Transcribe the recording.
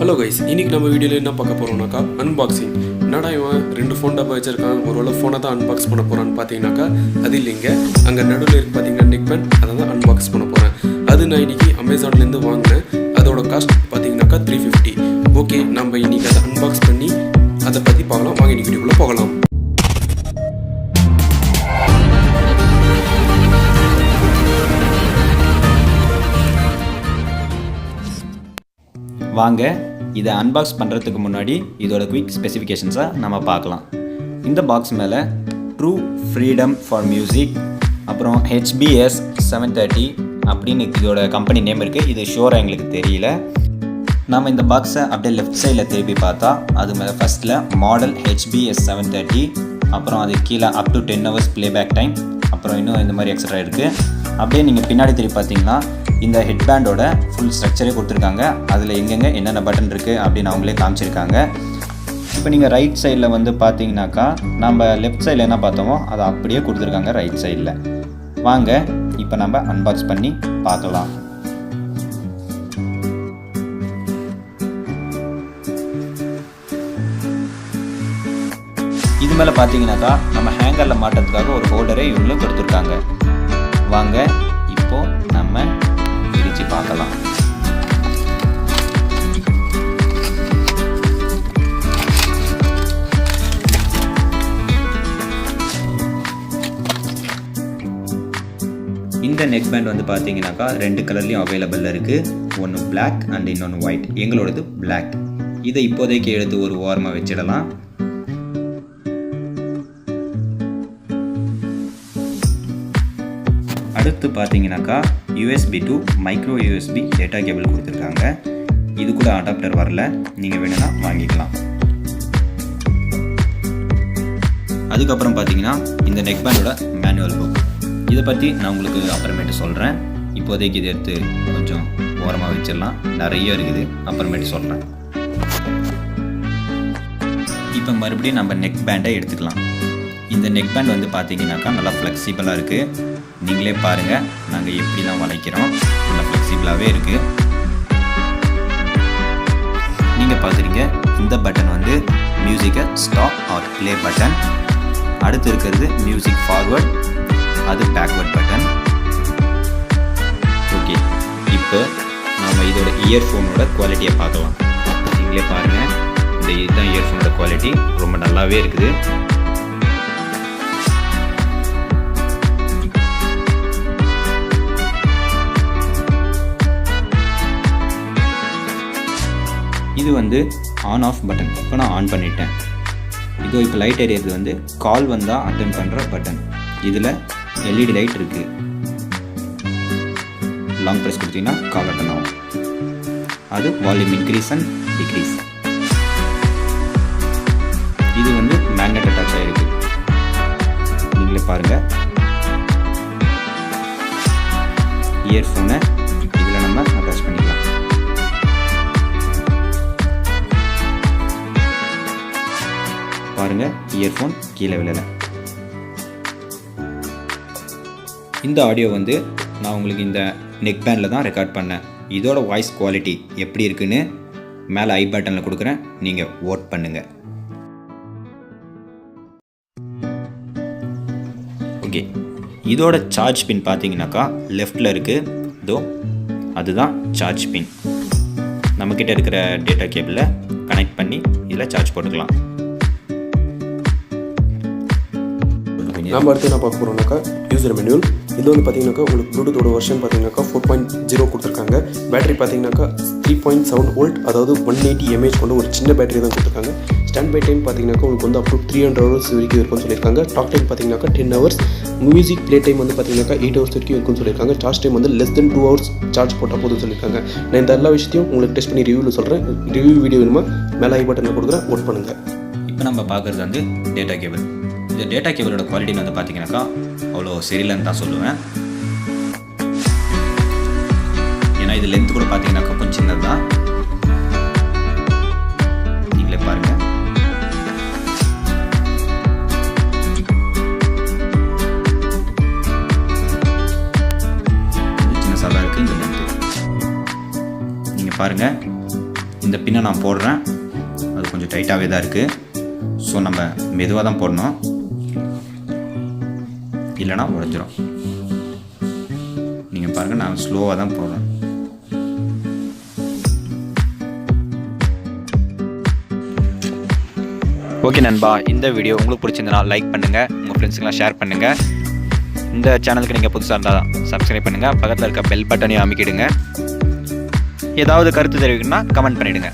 Hello guys, இன்றைக்கி நம்ம வீடியோவில் என்ன பார்க்க போகிறோம்னாக்கா அன்பாக்சிங். என்னடா இவன் 2 ஃபோன் டப்பா வச்சுருக்கான், ஒரு ஃபோனை தான் அன்பாக்ஸ் பண்ண போகிறான்னு பார்த்தீங்கன்னாக்கா அது இல்லைங்க. அங்கே நடுவில் இருக்கு பார்த்தீங்கன்னா நெக் பேண்ட், அதை தான் அன்பாக்ஸ் பண்ண போகிறேன். அது நான் இன்றைக்கி அமேசான்லேருந்து வாங்கினேன். அதோட காஸ்ட் பார்த்தீங்கன்னாக்கா 350. ஓகே, நம்ம இன்றைக்கி அதை அன்பாக்ஸ் பண்ணி அதை பற்றி பார்க்கலாம். வாங்க இன்றைக்கி வீடியோக்குள்ளே போகலாம். வாங்க இதை அன்பாக்ஸ் பண்ணுறதுக்கு முன்னாடி இதோட குவிக் ஸ்பெசிஃபிகேஷன்ஸை நம்ம பார்க்கலாம். இந்த பாக்ஸ் மேலே ட்ரூ ஃப்ரீடம் ஃபார் மியூசிக், அப்புறம் HBS 730 அப்படின்னு இதோட கம்பெனி நேம் இருக்குது. இது ஷோராக எங்களுக்கு தெரியல. நம்ம இந்த பாக்ஸை அப்படியே லெஃப்ட் சைடில் திருப்பி பார்த்தா அது மேலே ஃபஸ்ட்டில் மாடல் HBS 730, அப்புறம் அது கீழே up to 10 hours playback time, அப்புறம் இன்னும் இந்த மாதிரி எக்ஸ்ட்ரா இருக்குது. அப்படியே நீங்கள் பின்னாடி திருப்பி பார்த்தீங்கன்னா இந்த ஹெட்பேண்டோட ஃபுல் ஸ்ட்ரக்சரே கொடுத்துருக்காங்க. அதில் எங்கெங்கே என்னென்ன பட்டன் இருக்குது அப்படின்னு அவங்களே காமிச்சிருக்காங்க. இப்போ நீங்கள் ரைட் சைடில் வந்து பார்த்தீங்கன்னாக்கா நம்ம லெஃப்ட் சைடில் என்ன பார்த்தோமோ அதை அப்படியே கொடுத்துருக்காங்க ரைட் சைடில். வாங்க இப்போ நம்ம அன்பாக்ஸ் பண்ணி பார்க்கலாம். இது மேலே பார்த்தீங்கன்னாக்கா நம்ம ஹேங்கரில் மாட்டுறதுக்காக ஒரு ஹோல்டரே இவங்களும் கொடுத்துருக்காங்க. வாங்க இப்போது நம்ம பிரித்து பார்க்கலாம். இந்த நெக் பேண்ட் வந்து பார்த்தீங்கன்னாக்கா 2 கலர்லையும் அவைலபிள் இருக்குது. ஒன்று பிளாக் அண்ட் இன்னொன்று ஒயிட். எங்களோடது பிளாக். இதை இப்போதைக்கு எடுத்து ஒரு ஓரமாக வச்சிடலாம். அடுத்து பார்த்தீங்கன்னாக்கா USB to micro USB data cable கொடுத்துருக்காங்க. இது கூட அடாப்டர் வரல, நீங்கள் வேணும்னா வாங்கிக்கலாம். அதுக்கப்புறம் பார்த்தீங்கன்னா இந்த நெக் பேண்டோட மேனுவல் புக். இதை பற்றி நான் உங்களுக்கு அப்புறமேட்டு சொல்கிறேன். இப்போதைக்கு இதை எடுத்து கொஞ்சம் ஓரமாக வச்சிடலாம். நிறைய இருக்குது, அப்புறமேட்டு சொல்கிறேன். இப்போ மறுபடியும் நம்ம நெக் பேண்டை எடுத்துக்கலாம். இந்த நெக் பேண்ட் வந்து பார்த்தீங்கன்னாக்கா நல்லா ஃப்ளெக்சிபிளாக இருக்குது. நீங்களே பாருங்கள், நாங்கள் எப்படிலாம் வளைக்கிறோம், நல்லா ஃப்ளெக்சிபிளாகவே இருக்குது. நீங்கள் பார்க்குறீங்க, இந்த பட்டன் வந்து மியூசிக்கை ஸ்டாப் ஆர் ப்ளே பட்டன். அடுத்து இருக்கிறது மியூசிக் ஃபார்வர்ட், அது பேக்வர்ட் பட்டன். ஓகே, இப்போ நம்ம இதோட இயர்ஃபோனோட குவாலிட்டியை பார்க்கலாம். நீங்களே பாருங்கள், இதுதான் இயர்ஃபோனோட குவாலிட்டி, ரொம்ப நல்லாவே இருக்குது. இது வந்து ஆன் ஆஃப் பட்டன். இப்போ நான் ஆன் பண்ணிட்டேன். இதோ இப்போ லைட் எரியது வந்து கால் வந்தால் அட்டன் பண்ணுற பட்டன். இதில் LED லைட் இருக்குது. லாங் ப்ரெஸ் கொடுத்தீங்கன்னா கால் அட்டன் ஆகும். அது வால்யூம் இன்க்ரீஸ் அண்ட் டிக்ரீஸ். இது வந்து மேக்னெட் அட்டாச் ஆகிருக்கு. நீங்களே பாருங்கள். இயர்ஃபோனை இதில் நம்ம அட்டாச் பண்ணிக்கலாம். பாருங்க, இயர்ஃபோன் கீழே விழல. இந்த ஆடியோ வந்து நான் உங்களுக்கு இந்த நெக் பேண்டில் தான் ரெக்கார்ட் பண்ணேன். இதோட வாய்ஸ் குவாலிட்டி எப்படி இருக்குன்னு மேலே ஐ பட்டனில் கொடுக்குறேன், நீங்கள் ஓட் பண்ணுங்கள். ஓகே, இதோட சார்ஜ் பின் பார்த்தீங்கன்னாக்கா லெஃப்டில் இருக்குது. இதோ அதுதான் சார்ஜ் பின். நம்மக்கிட்ட இருக்கிற டேட்டா கேபிளில் கனெக்ட் பண்ணி இதில் சார்ஜ் போட்டுக்கலாம். நம்ம அடுத்து என்ன பார்க்க போகிறோம்னாக்கா யூசர் மேனுவல். இது வந்து பார்த்தீங்கன்னாக்கா உங்களுக்கு ப்ளூடூத்தோட வெர்ஷன் பார்த்தீங்கன்னாக்கா 4.0 கொடுத்துருக்காங்க. பேட்டரி பார்த்தீங்கன்னாக்கா 3.7 வோல்ட், அதாவது 180 mAh கொண்ட ஒரு சின்ன பேட்டரி தான் கொடுத்துருக்காங்க. ஸ்டாண்ட் பை டைம் பார்த்தீங்கன்னாக்கா உங்களுக்கு வந்து அப் டு 300 hours வரைக்கும் இருக்குன்னு சொல்லியிருக்காங்க. டாக் டைம் பார்த்தீங்கன்னாக்கா 10 hours. மியூசிக் ப்ளே டைம் வந்து பார்த்தீங்கன்னாக்கா 8 hours வரைக்கும் இருக்குன்னு சொல்லியிருக்காங்க. சார்ஜ் டைம் வந்து லெஸ் தென் 2 hours சார்ஜ் போட்டால் போதும் சொல்லியிருக்காங்க. நான் இந்த எல்லா விஷயத்தையும் உங்களுக்கு டெஸ்ட் பண்ணி ரிவ்யூவில் சொல்கிறேன். ரிவ்யூ வீடியோ வேணுமா மேலே ஐ பட்டனில் கொடுக்குறேன், ஓட் பண்ணுங்கள். இப்போ நம்ம பார்க்குறது வந்து டேட்டா கேபிள். இந்த டேட்டா கேபிளோட குவாலிட்டின்னு வந்து பார்த்தீங்கன்னாக்கா அவ்வளோ சரியில்லைன்னு தான் சொல்லுவேன். ஏன்னா இது லென்த் கூட பார்த்தீங்கன்னாக்கா கொஞ்சம் சின்னது தான். நீங்களே பாருங்கள். சின்ன சாலாக இருக்குது இந்த லென்த்து. நீங்கள் பாருங்கள், இந்த பின்னை நான் போடுறேன். அது கொஞ்சம் டைட்டாகவே தான் இருக்குது. ஸோ நம்ம மெதுவாக தான் போடணும், இல்லைனா உடைஞ்சிரும். நீங்கள் பாருங்கள், நான் ஸ்லோவாக தான் போடுறேன். ஓகே நண்பா, இந்த வீடியோ உங்களுக்கு பிடிச்சிருந்தனா லைக் பண்ணுங்கள், உங்கள் ஃப்ரெண்ட்ஸுக்கெலாம் ஷேர் பண்ணுங்கள். இந்த சேனலுக்கு நீங்கள் புதுசாக இருந்தால் சப்ஸ்கிரைப் பண்ணுங்கள், பக்கத்தில் இருக்க பெல் பட்டனையும் அமைக்கிடுங்க. ஏதாவது கருத்து தெரிவிக்கணும்னா கமெண்ட் பண்ணிவிடுங்க.